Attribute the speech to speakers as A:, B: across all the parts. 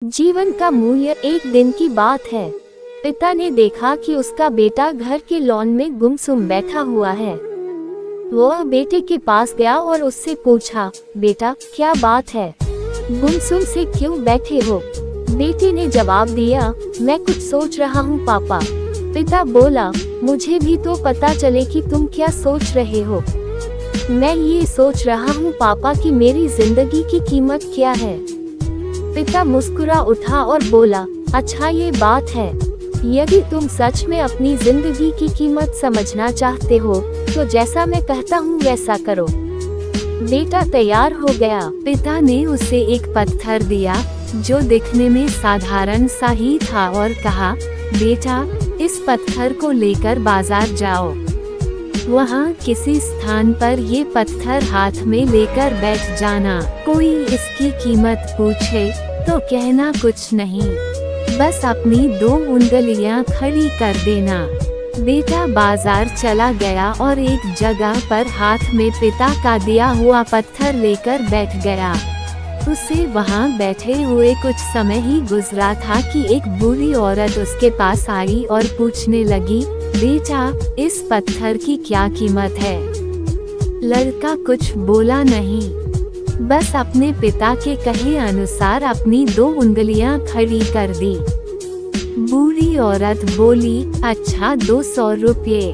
A: जीवन का मूल्य एक दिन की बात है। पिता ने देखा कि उसका बेटा घर के लॉन में गुमसुम बैठा हुआ है। वह बेटे के पास गया और उससे पूछा, बेटा क्या बात है, गुमसुम से क्यों बैठे हो? बेटे ने जवाब दिया, मैं कुछ सोच रहा हूँ पापा। पिता बोला, मुझे भी तो पता चले कि तुम क्या सोच रहे हो। मैं ये सोच रहा हूँ पापा कि मेरी जिंदगी की कीमत क्या है। पिता मुस्कुरा उठा और बोला, अच्छा ये बात है। यदि तुम सच में अपनी जिंदगी की कीमत समझना चाहते हो तो जैसा मैं कहता हूँ वैसा करो। बेटा तैयार हो गया। पिता ने उसे एक पत्थर दिया जो दिखने में साधारण सा ही था और कहा, बेटा इस पत्थर को लेकर बाजार जाओ। वहाँ किसी स्थान पर ये पत्थर हाथ में लेकर बैठ जाना। कोई इसकी कीमत पूछे तो कहना कुछ नहीं, बस अपनी 2 उंगलियां खड़ी कर देना। बेटा बाजार चला गया और एक जगह पर हाथ में पिता का दिया हुआ पत्थर लेकर बैठ गया। उसे वहाँ बैठे हुए कुछ समय ही गुजरा था कि एक बूढ़ी औरत उसके पास आई और पूछने लगी, बेटा इस पत्थर की क्या कीमत है? लड़का कुछ बोला नहीं, बस अपने पिता के कहे अनुसार अपनी 2 उंगलियां खड़ी कर दी। बूढ़ी औरत बोली, अच्छा 200 रुपये।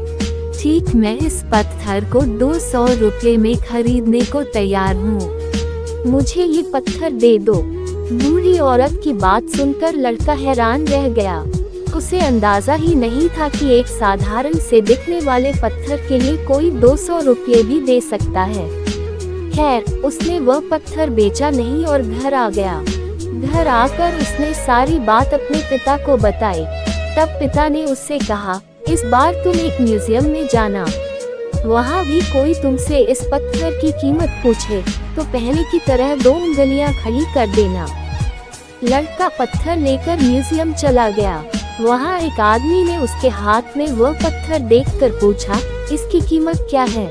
A: ठीक, मैं इस पत्थर को 200 रुपये में खरीदने को तैयार हूँ, मुझे ये पत्थर दे दो। बूढ़ी औरत की बात सुनकर लड़का हैरान रह गया। उसे अंदाजा ही नहीं था कि एक साधारण से दिखने वाले पत्थर के लिए कोई 200 रुपये भी दे सकता है। खैर, उसने वह पत्थर बेचा नहीं और घर आ गया। घर आकर उसने सारी बात अपने पिता को बताई। तब पिता ने उससे कहा, इस बार तुम एक म्यूजियम में जाना, वहाँ भी कोई तुमसे इस पत्थर की कीमत पूछे तो पहले की तरह 2 उंगलियां खड़ी कर देना। लड़का पत्थर लेकर म्यूजियम चला गया। वहाँ एक आदमी ने उसके हाथ में वह पत्थर देखकर पूछा, इसकी कीमत क्या है?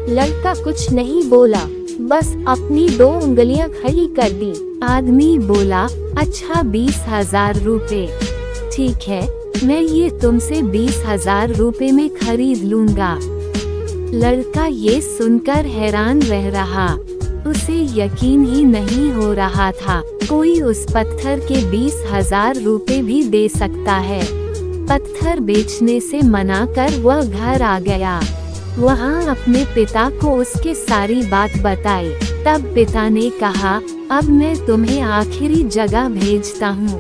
A: लड़का कुछ नहीं बोला, बस अपनी 2 उंगलियां खड़ी कर दी। आदमी बोला, अच्छा 20,000 रुपए। ठीक है, मैं ये तुमसे 20,000 रुपए में खरीद लूंगा। लड़का ये सुनकर हैरान रह रहा। उसे यकीन ही नहीं हो रहा था कोई उस पत्थर के 20,000 रुपए भी दे सकता है। पत्थर बेचने से मना कर वह घर आ गया। वहाँ अपने पिता को उसके सारी बात बताई। तब पिता ने कहा, अब मैं तुम्हें आखिरी जगह भेजता हूँ।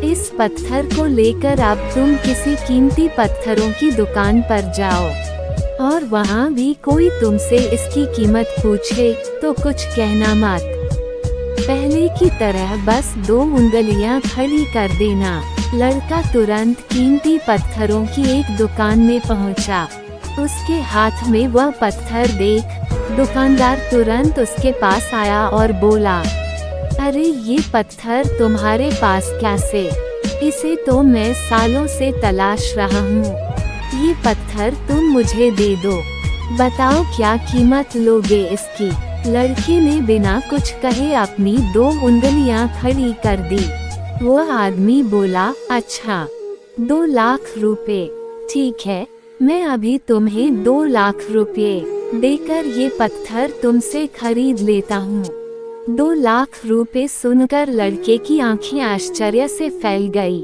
A: इस पत्थर को लेकर अब तुम किसी कीमती पत्थरों की दुकान पर जाओ और वहाँ भी कोई तुमसे इसकी कीमत पूछे तो कुछ कहना मत। पहले की तरह बस 2 उंगलियां खड़ी कर देना। लड़का तुरंत कीमती पत्थरों की एक दुकान में पहुंचा। उसके हाथ में वह पत्थर देख दुकानदार तुरंत उसके पास आया और बोला, अरे ये पत्थर तुम्हारे पास कैसे? इसे तो मैं सालों से तलाश रहा हूँ। ये पत्थर तुम मुझे दे दो, बताओ क्या कीमत लोगे इसकी? लड़के ने बिना कुछ कहे अपनी 2 उंगलियां खड़ी कर दी। वह आदमी बोला, अच्छा 2 लाख रुपए। ठीक है, मैं अभी तुम्हें 2 लाख रुपए देकर ये पत्थर तुमसे खरीद लेता हूँ। 2 लाख रुपए सुनकर लड़के की आंखें आश्चर्य से फैल गई।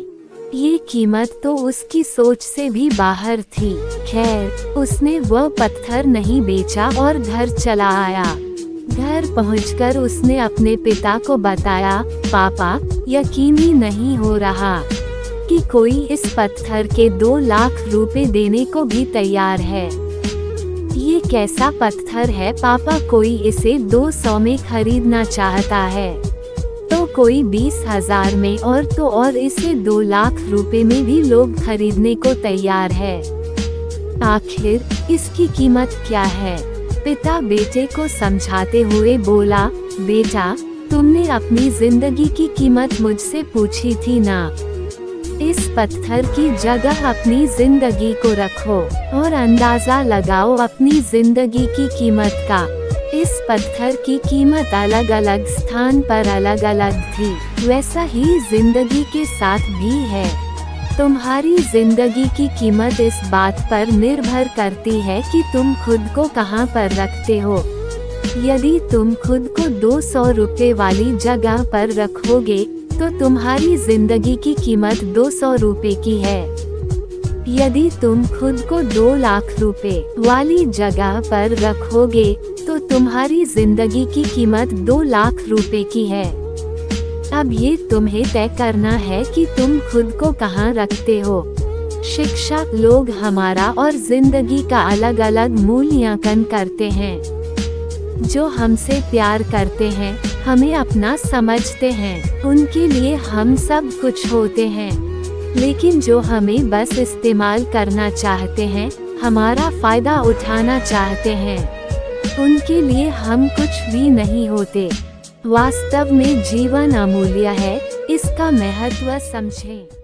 A: ये कीमत तो उसकी सोच से भी बाहर थी। खैर, उसने वह पत्थर नहीं बेचा और घर चला आया। घर पहुंचकर उसने अपने पिता को बताया, पापा यकीन ही नहीं हो रहा कि कोई इस पत्थर के 2 लाख रुपए देने को भी तैयार है। ये कैसा पत्थर है पापा? कोई इसे 200 में खरीदना चाहता है तो कोई 20,000 में और तो और इसे 2 लाख रुपए में भी लोग खरीदने को तैयार है। आखिर इसकी कीमत क्या है? पिता बेटे को समझाते हुए बोला, बेटा तुमने अपनी जिंदगी की कीमत मुझसे पूछी थी ना। इस पत्थर की जगह अपनी जिंदगी को रखो और अंदाजा लगाओ अपनी जिंदगी की कीमत का। इस पत्थर की कीमत अलग अलग स्थान पर अलग अलग थी। वैसा ही जिंदगी के साथ भी है। तुम्हारी जिंदगी की कीमत इस बात पर निर्भर करती है कि तुम खुद को कहाँ पर रखते हो। यदि तुम खुद को 200 रुपए वाली जगह पर रखोगे तो तुम्हारी जिंदगी की कीमत 200 रुपए की है। यदि तुम खुद को 2 लाख रुपए वाली जगह पर रखोगे तो तुम्हारी जिंदगी की कीमत 2 लाख रुपए की है। अब ये तुम्हें तय करना है कि तुम खुद को कहाँ रखते हो। शिक्षा, लोग हमारा और जिंदगी का अलग अलग मूल्यांकन करते हैं। जो हमसे प्यार करते हैं, हमें अपना समझते हैं, उनके लिए हम सब कुछ होते हैं। लेकिन जो हमें बस इस्तेमाल करना चाहते हैं, हमारा फायदा उठाना चाहते हैं, उनके लिए हम कुछ भी नहीं होते। वास्तव में जीवन अमूल्य है, इसका महत्व समझें।